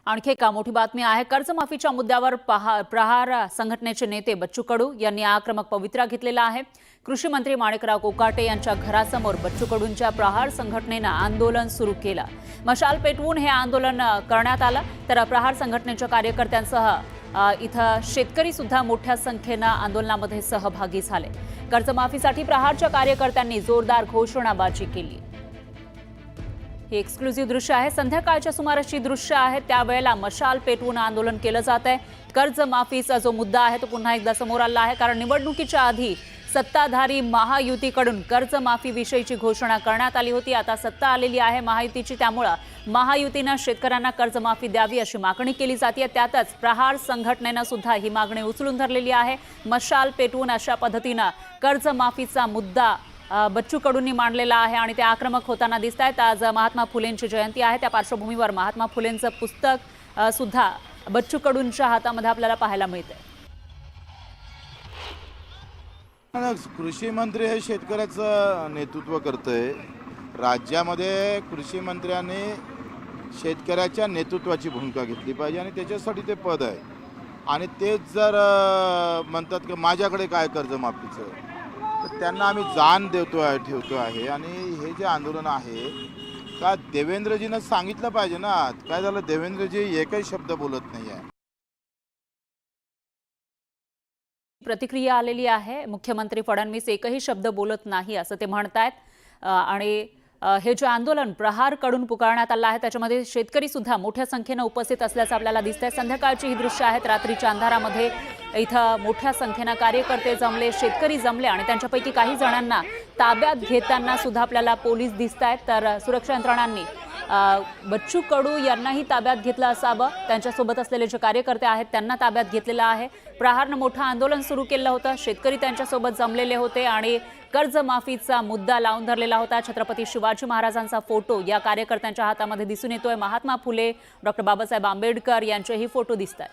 आणखी एक मोठी बातमी आहे। कर्जमाफीच्या मुद्द्यावर प्रहार संघटनेचे नेते बच्चू कडू यांनी आक्रमक पवित्रा घेतलेला आहे। कृषी मंत्री माणिकराव कोकाटे यांच्या घरासमोर बच्चू कडूंच्या प्रहार संघटनेने आंदोलन सुरू केलं। मशाल पेटवून हे आंदोलन करण्यात आलं। तर प्रहार संघटनेच्या कार्यकर्त्यांसह इथं शेतकरी सुद्धा मोठ्या संख्येने आंदोलनामध्ये सहभागी झाले। कर्जमाफीसाठी प्रहारच्या कार्यकर्त्यांनी जोरदार घोषणाबाजी केली। हे एक्सक्लुझिव्ह दृश्य आहे। संध्याकाळच्या सुमाराची दृश्य आहे। त्यावेळेला मशाल पेटवून आंदोलन केलं जात आहे। कर्जमाफीचा जो मुद्दा आहे तो पुन्हा एकदा समोर आला आहे, कारण निवडणुकीच्या आधी सत्ताधारी महायुतीकडून कर्जमाफी विषयीची घोषणा करण्यात आली होती। आता सत्ता आलेली आहे महायुतीची, त्यामुळे महायुतीने शेतकऱ्यांना कर्जमाफी द्यावी अशी मागणी केली जाते। त्यातच प्रहार संघटनेने सुद्धा ही मागणी उचलून धरलेली आहे। मशाल पेटवून अशा पद्धतीने कर्जमाफीचा मुद्दा बच्चू कडूंनी मांडलेला आहे आणि ते आक्रमक होताना दिसत आहेत। आज महात्मा फुलेंची जयंती आहे, त्या पार्श्वभूमीवर महात्मा फुलेंचं पुस्तक सुद्धा बच्चू कडूंच्या हातामध्ये आपल्याला पाहायला मिळते। कृषी मंत्री हे शेतकऱ्याचं नेतृत्व करतोय। राज्यामध्ये कृषी मंत्र्यांनी शेतकऱ्याच्या नेतृत्वाची भूमिका घेतली पाहिजे आणि त्याच्यासाठी ते पद आहे। आणि तेच जर म्हणतात की माझ्याकडे काय कर्जमाफीचं, तर त्यांना आम्ही जाण ठेवतो आहे। आणि हे जे आंदोलन आहे का देवेंद्रजीनं सांगितलं पाहिजे ना, काय झालं देवेंद्रजी एकही शब्द बोलत नाही आहे। प्रतिक्रिया आलेली आहे। मुख्यमंत्री फडणवीस एकही शब्द बोलत नाही असं ते म्हणतायत। आणि हे जे आंदोलन प्रहार कडून पुकारण्यात आलं आहे त्याच्यामध्ये शेतकरी सुद्धा मोठ्या संख्येने उपस्थित असल्याचं आपल्याला दिसतंय। संध्याकाळची ही दृश्य आहेत। रात्रीच्या अंधारामध्ये इथं मोठ्या संख्येने कार्यकर्ते जमले, शेतकरी जमले आणि त्यांच्यापैकी काही जणांना ताब्यात घेताना सुद्धा आपल्याला पोलीस दिसतायत। तर सुरक्षा यंत्रणांनी बच्चू कडू यांनाही ताब्यात घेतलं असावं। त्यांच्यासोबत असलेले जे कार्यकर्ते आहेत त्यांना ताब्यात घेतलेलं आहे। प्रहारनं मोठं आंदोलन सुरू केलं होतं, शेतकरी त्यांच्यासोबत जमलेले होते आणि कर्जमाफीचा मुद्दा लावून धरलेला होता। छत्रपती शिवाजी महाराजांचा फोटो या कार्यकर्त्यांच्या हातामध्ये दिसून येतोय। महात्मा फुले, डॉक्टर बाबासाहेब आंबेडकर यांचेही फोटो दिसतात।